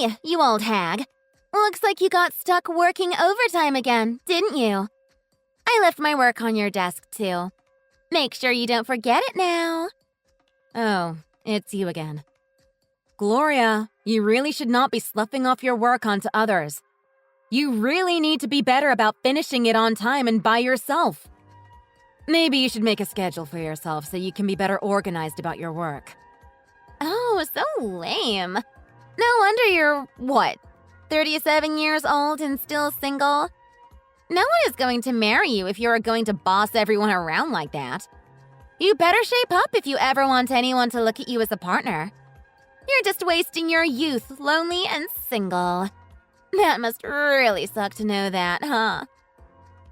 Hey, you old hag. Looks like you got stuck working overtime again, didn't you? I left my work on your desk, too. Make sure you don't forget it now. Oh, it's you again. Gloria, you really should not be sloughing off your work onto others. You really need to be better about finishing it on time and by yourself. Maybe you should make a schedule for yourself so you can be better organized about your work. Oh, so lame. No wonder you're, 37 years old and still single? No one is going to marry you if you're going to boss everyone around like that. You better shape up if you ever want anyone to look at you as a partner. You're just wasting your youth, lonely and single. That must really suck to know that, huh?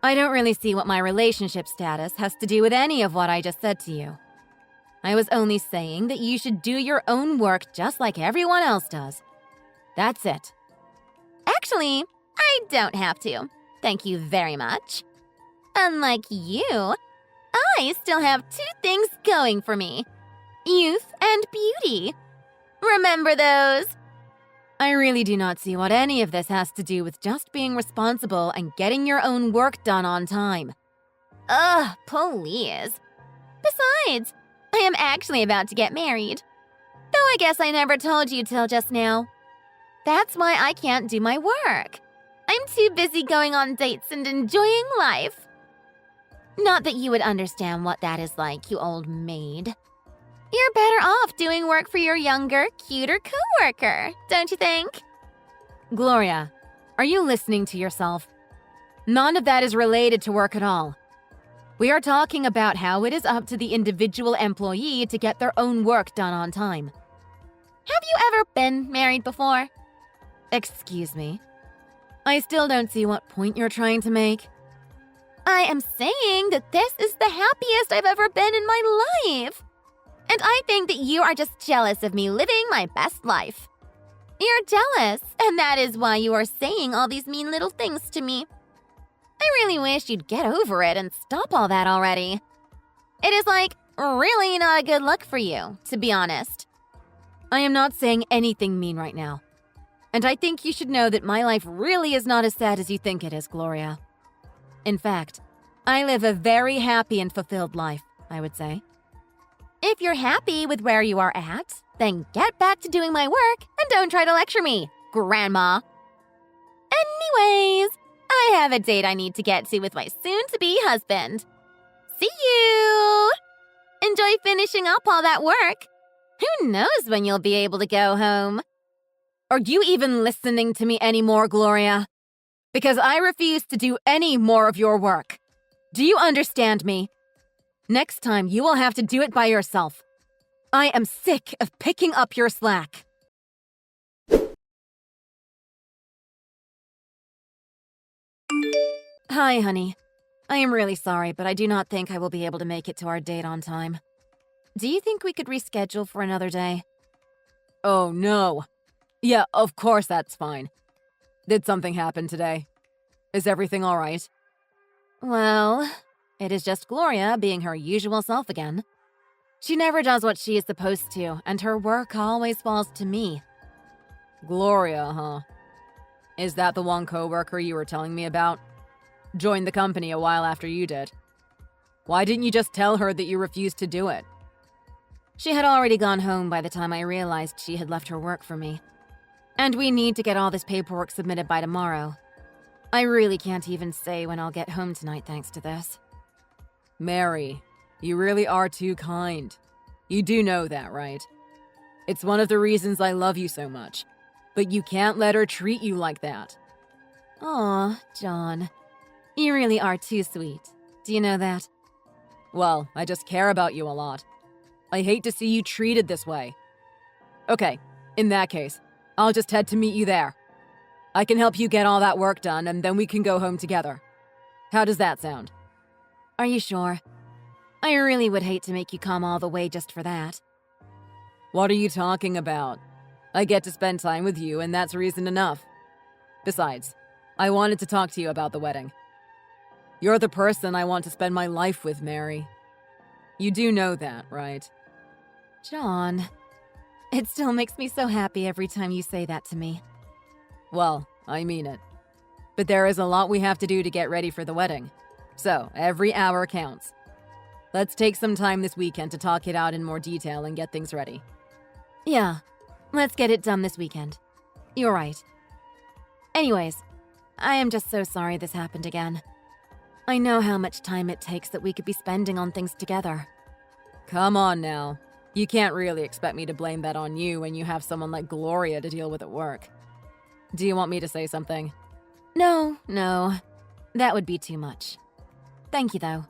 I don't really see what my relationship status has to do with any of what I just said to you. I was only saying that you should do your own work just like everyone else does. That's it. Actually, I don't have to. Thank you very much. Unlike you, I still have two things going for me. Youth and beauty. Remember those? I really do not see what any of this has to do with just being responsible and getting your own work done on time. Ugh, please. Besides, I am actually about to get married. Though I guess I never told you till just now. That's why I can't do my work. I'm too busy going on dates and enjoying life. Not that you would understand what that is like, you old maid. You're better off doing work for your younger, cuter coworker, don't you think? Gloria, are you listening to yourself? None of that is related to work at all. We are talking about how it is up to the individual employee to get their own work done on time. Have you ever been married before? Excuse me. I still don't see what point you're trying to make. I am saying that this is the happiest I've ever been in my life. And I think that you are just jealous of me living my best life. You're jealous, and that is why you are saying all these mean little things to me. I really wish you'd get over it and stop all that already. It is really not a good look for you, to be honest. I am not saying anything mean right now. And I think you should know that my life really is not as sad as you think it is, Gloria. In fact, I live a very happy and fulfilled life, I would say. If you're happy with where you are at, then get back to doing my work and don't try to lecture me, Grandma. Anyways, I have a date I need to get to with my soon-to-be husband. See you! Enjoy finishing up all that work. Who knows when you'll be able to go home? Are you even listening to me anymore, Gloria? Because I refuse to do any more of your work. Do you understand me? Next time, you will have to do it by yourself. I am sick of picking up your slack. Hi, honey. I am really sorry, but I do not think I will be able to make it to our date on time. Do you think we could reschedule for another day? Oh, no. Yeah, of course that's fine. Did something happen today? Is everything all right? Well, it is just Gloria being her usual self again. She never does what she is supposed to, and her work always falls to me. Gloria, huh? Is that the one coworker you were telling me about? Joined the company a while after you did. Why didn't you just tell her that you refused to do it? She had already gone home by the time I realized she had left her work for me. And we need to get all this paperwork submitted by tomorrow. I really can't even say when I'll get home tonight thanks to this. Mary, you really are too kind. You do know that, right? It's one of the reasons I love you so much. But you can't let her treat you like that. Aw, John. You really are too sweet. Do you know that? Well, I just care about you a lot. I hate to see you treated this way. Okay, in that case, I'll just head to meet you there. I can help you get all that work done, and then we can go home together. How does that sound? Are you sure? I really would hate to make you come all the way just for that. What are you talking about? I get to spend time with you, and that's reason enough. Besides, I wanted to talk to you about the wedding. You're the person I want to spend my life with, Mary. You do know that, right? John, it still makes me so happy every time you say that to me. Well, I mean it. But there is a lot we have to do to get ready for the wedding. So, every hour counts. Let's take some time this weekend to talk it out in more detail and get things ready. Yeah, let's get it done this weekend. You're right. Anyways, I am just so sorry this happened again. I know how much time it takes that we could be spending on things together. Come on now. You can't really expect me to blame that on you when you have someone like Gloria to deal with at work. Do you want me to say something? No. That would be too much. Thank you, though.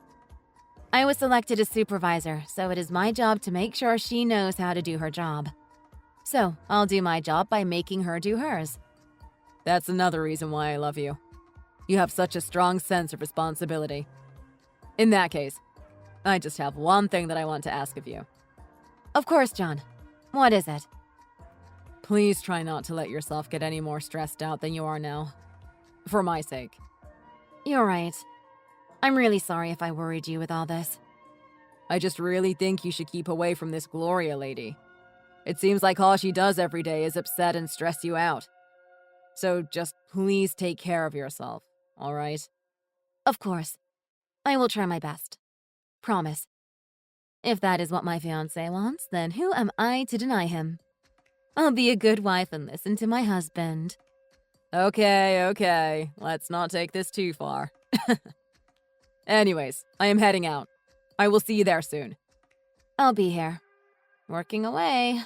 I was selected as supervisor, so it is my job to make sure she knows how to do her job. So, I'll do my job by making her do hers. That's another reason why I love you. You have such a strong sense of responsibility. In that case, I just have one thing that I want to ask of you. Of course, John. What is it? Please try not to let yourself get any more stressed out than you are now. For my sake. You're right. I'm really sorry if I worried you with all this. I just really think you should keep away from this Gloria lady. It seems like all she does every day is upset and stress you out. So just please take care of yourself, all right? Of course. I will try my best. Promise. If that is what my fiancé wants, then who am I to deny him? I'll be a good wife and listen to my husband. Okay. Let's not take this too far. Anyways, I am heading out. I will see you there soon. I'll be here. Working away.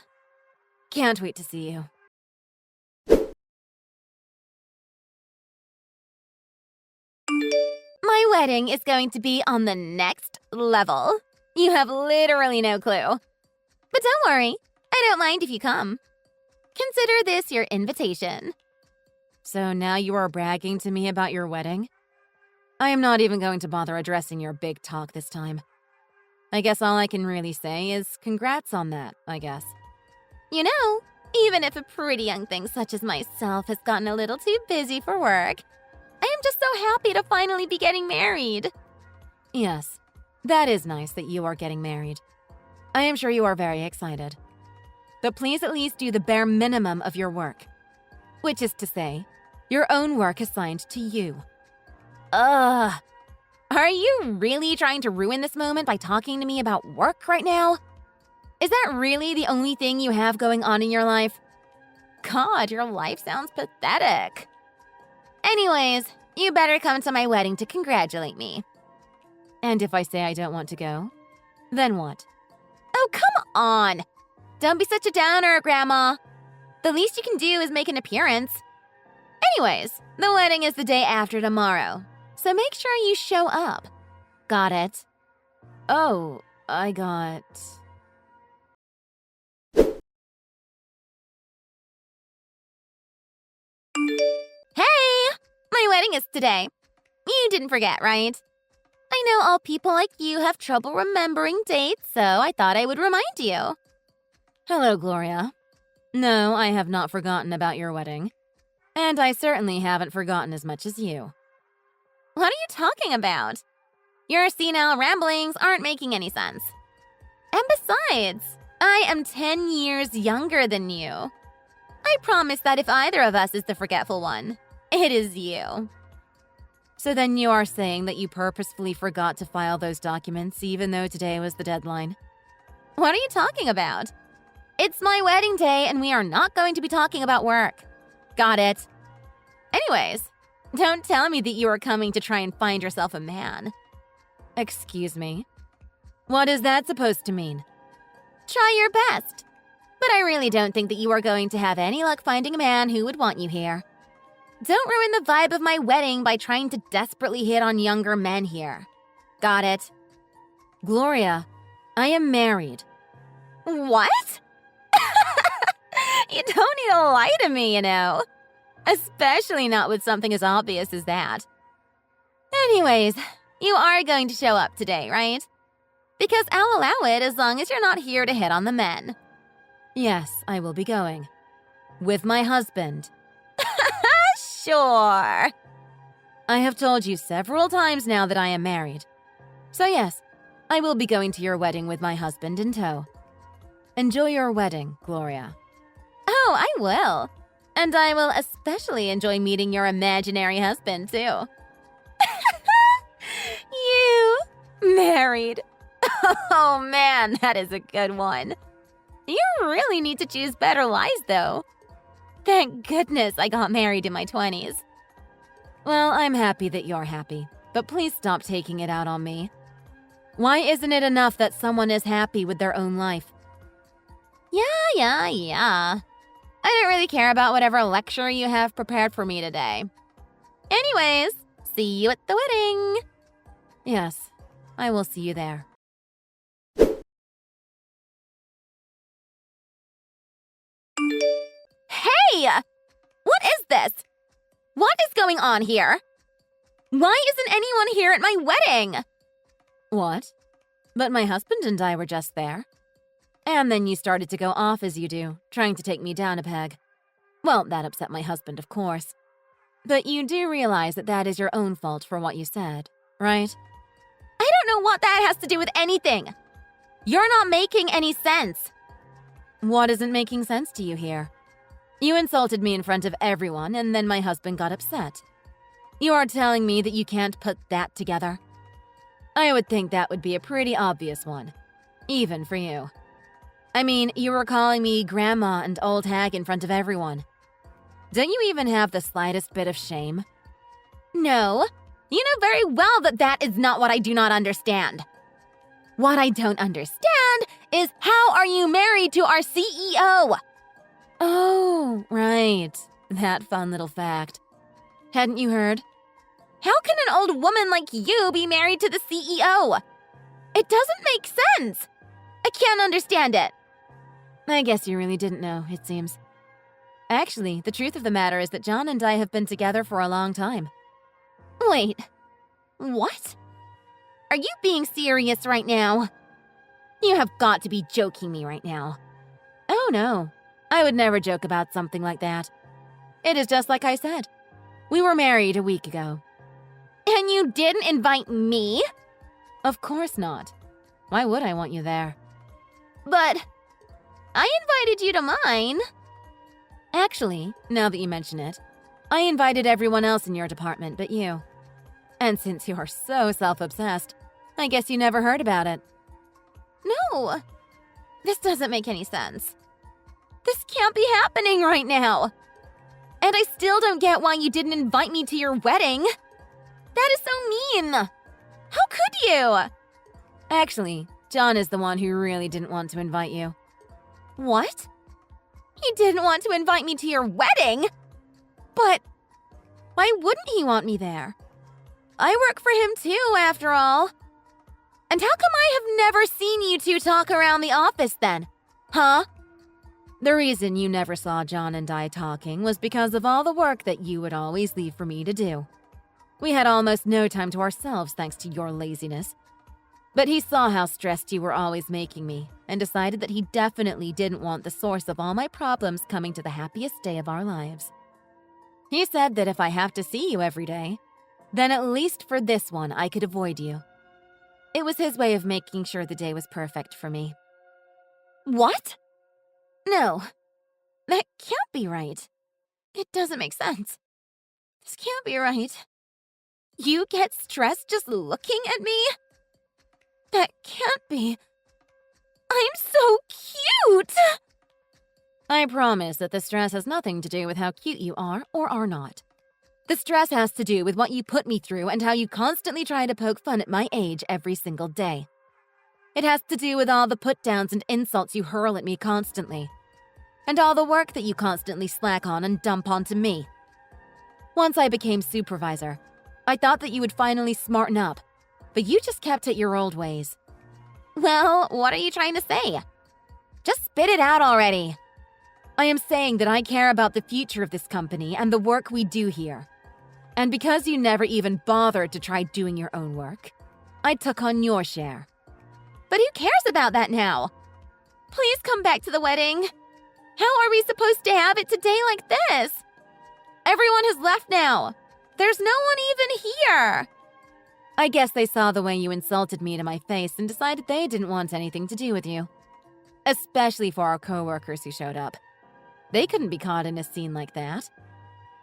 Can't wait to see you. My wedding is going to be on the next level. You have literally no clue. But don't worry, I don't mind if you come. Consider this your invitation. So now you are bragging to me about your wedding? I am not even going to bother addressing your big talk this time. I guess all I can really say is congrats on that, I guess. You know, even if a pretty young thing such as myself has gotten a little too busy for work, I am just so happy to finally be getting married. Yes, that is nice that you are getting married. I am sure you are very excited. But please at least do the bare minimum of your work. Which is to say, your own work assigned to you. Ugh. Are you really trying to ruin this moment by talking to me about work right now? Is that really the only thing you have going on in your life? God, your life sounds pathetic. Anyways, you better come to my wedding to congratulate me. And if I say I don't want to go, then what? Oh, come on. Don't be such a downer, Grandma. The least you can do is make an appearance. Anyways, the wedding is the day after tomorrow, so make sure you show up. Got it? Oh, I got... Hey! My wedding is today. You didn't forget, right? I know all people like you have trouble remembering dates, so I thought I would remind you. Hello, Gloria. No, I have not forgotten about your wedding. And I certainly haven't forgotten as much as you. What are you talking about? Your senile ramblings aren't making any sense. And besides, I am 10 years younger than you. I promise that if either of us is the forgetful one, it is you. So then you are saying that you purposefully forgot to file those documents even though today was the deadline? What are you talking about? It's my wedding day and we are not going to be talking about work. Got it. Anyways, don't tell me that you are coming to try and find yourself a man. Excuse me? What is that supposed to mean? Try your best. But I really don't think that you are going to have any luck finding a man who would want you here. Don't ruin the vibe of my wedding by trying to desperately hit on younger men here. Got it? Gloria, I am married. What? You don't need to lie to me, you know. Especially not with something as obvious as that. Anyways, you are going to show up today, right? Because I'll allow it as long as you're not here to hit on the men. Yes, I will be going. With my husband. Sure. I have told you several times now that I am married. So yes, I will be going to your wedding with my husband in tow. Enjoy your wedding, Gloria. Oh, I will. And I will especially enjoy meeting your imaginary husband, too. You married. Oh man, that is a good one. You really need to choose better lies, though. Thank goodness I got married in my 20s. Well, I'm happy that you're happy, but please stop taking it out on me. Why isn't it enough that someone is happy with their own life? Yeah. I don't really care about whatever lecture you have prepared for me today. Anyways, see you at the wedding. Yes, I will see you there. Hey! What is this? What is going on here? Why isn't anyone here at my wedding? What? But my husband and I were just there. And then you started to go off as you do, trying to take me down a peg. Well, that upset my husband, of course. But you do realize that that is your own fault for what you said, right? I don't know what that has to do with anything. You're not making any sense. What isn't making sense to you here? You insulted me in front of everyone, and then my husband got upset. You are telling me that you can't put that together? I would think that would be a pretty obvious one, even for you. I mean, you were calling me grandma and old hag in front of everyone. Don't you even have the slightest bit of shame? No, you know very well that that is not what I do not understand. What I don't understand is how are you married to our CEO? Oh, right. That fun little fact. Hadn't you heard? How can an old woman like you be married to the CEO? It doesn't make sense. I can't understand it. I guess you really didn't know, it seems. Actually, the truth of the matter is that John and I have been together for a long time. Wait, what? Are you being serious right now? You have got to be joking me right now. Oh no, I would never joke about something like that. It is just like I said. We were married a week ago. And you didn't invite me? Of course not. Why would I want you there? But I invited you to mine. Actually, now that you mention it, I invited everyone else in your department but you. And since you are so self-obsessed, I guess you never heard about it. No, this doesn't make any sense. This can't be happening right now. And I still don't get why you didn't invite me to your wedding. That is so mean. How could you? Actually, John is the one who really didn't want to invite you. What? He didn't want to invite me to your wedding? But why wouldn't he want me there? I work for him too, after all. And how come I have never seen you two talk around the office then? Huh? The reason you never saw John and I talking was because of all the work that you would always leave for me to do. We had almost no time to ourselves thanks to your laziness. But he saw how stressed you were always making me and decided that he definitely didn't want the source of all my problems coming to the happiest day of our lives. He said that if I have to see you every day, then at least for this one I could avoid you. It was his way of making sure the day was perfect for me. What? No, that can't be right. It doesn't make sense. This can't be right. You get stressed just looking at me? That can't be. I'm so cute! I promise that the stress has nothing to do with how cute you are or are not. The stress has to do with what you put me through and how you constantly try to poke fun at my age every single day. It has to do with all the put-downs and insults you hurl at me constantly. And all the work that you constantly slack on and dump onto me. Once I became supervisor, I thought that you would finally smarten up, but you just kept at your old ways. Well, what are you trying to say? Just spit it out already. I am saying that I care about the future of this company and the work we do here. And because you never even bothered to try doing your own work, I took on your share. But who cares about that now? Please come back to the wedding. How are we supposed to have it today like this? Everyone has left now. There's no one even here. I guess they saw the way you insulted me to my face and decided they didn't want anything to do with you. Especially for our coworkers who showed up. They couldn't be caught in a scene like that.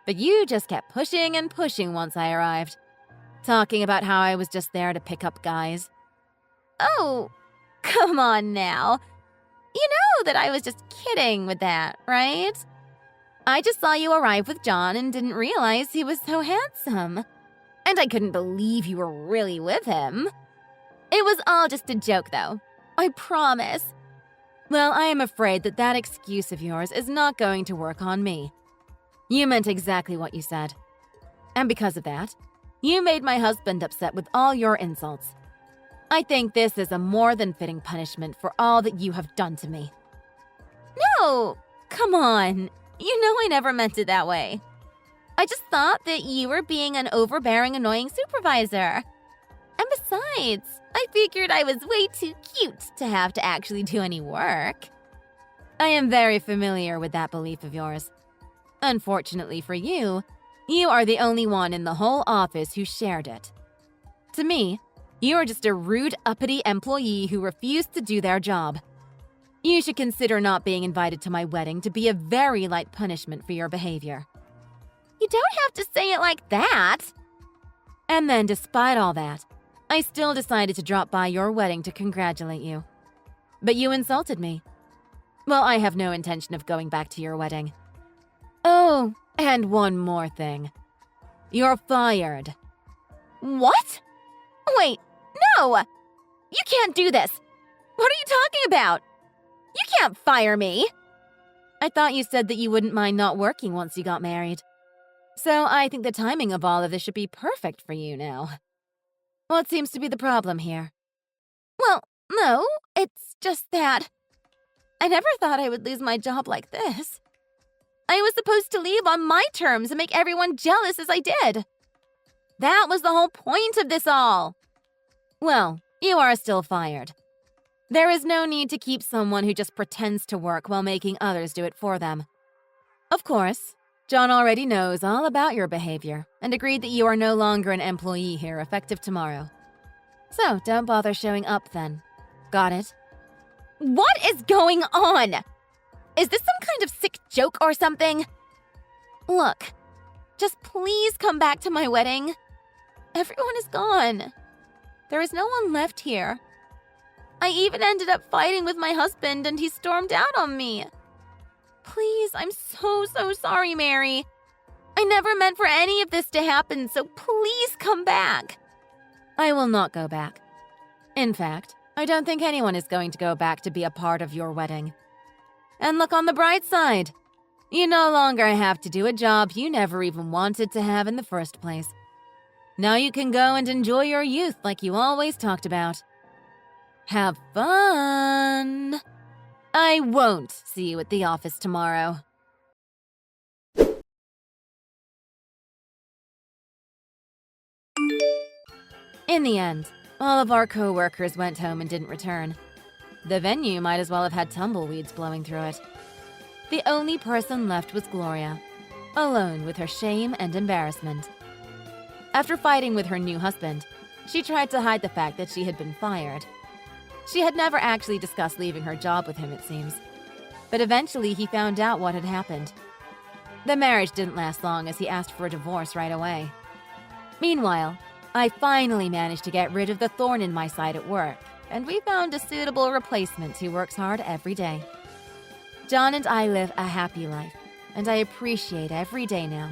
But you just kept pushing and pushing once I arrived, talking about how I was just there to pick up guys. Oh, come on now. You know that I was just kidding with that, right? I just saw you arrive with John and didn't realize he was so handsome. And I couldn't believe you were really with him. It was all just a joke, though. I promise. Well, I am afraid that that excuse of yours is not going to work on me. You meant exactly what you said. And because of that, you made my husband upset with all your insults. I think this is a more than fitting punishment for all that you have done to me. No, come on. You know I never meant it that way. I just thought that you were being an overbearing, annoying supervisor. And besides, I figured I was way too cute to have to actually do any work. I am very familiar with that belief of yours. Unfortunately for you, you are the only one in the whole office who shared it. To me, you are just a rude, uppity employee who refused to do their job. You should consider not being invited to my wedding to be a very light punishment for your behavior. You don't have to say it like that. And then, despite all that, I still decided to drop by your wedding to congratulate you. But you insulted me. Well, I have no intention of going back to your wedding. Oh, and one more thing. You're fired. What? Wait, no! You can't do this! What are you talking about? You can't fire me! I thought you said that you wouldn't mind not working once you got married. So I think the timing of all of this should be perfect for you now. What seems to be the problem here? Well, no, it's just that I never thought I would lose my job like this. I was supposed to leave on my terms and make everyone jealous as I did. That was the whole point of this all. Well, you are still fired. There is no need to keep someone who just pretends to work while making others do it for them. Of course, John already knows all about your behavior and agreed that you are no longer an employee here effective tomorrow. So don't bother showing up then. Got it? What is going on? Is this some kind of sick joke or something? Look, just please come back to my wedding. Everyone is gone. There is no one left here. I even ended up fighting with my husband and he stormed out on me. Please, I'm so sorry, Mary. I never meant for any of this to happen, so please come back. I will not go back. In fact, I don't think anyone is going to go back to be a part of your wedding. And look on the bright side. You no longer have to do a job you never even wanted to have in the first place. Now you can go and enjoy your youth like you always talked about. Have fun! I won't see you at the office tomorrow. In the end, all of our co-workers went home and didn't return. The venue might as well have had tumbleweeds blowing through it. The only person left was Gloria, alone with her shame and embarrassment. After fighting with her new husband, she tried to hide the fact that she had been fired. She had never actually discussed leaving her job with him, it seems. But eventually he found out what had happened. The marriage didn't last long as he asked for a divorce right away. Meanwhile, I finally managed to get rid of the thorn in my side at work, and we found a suitable replacement who works hard every day. John and I live a happy life, and I appreciate every day now.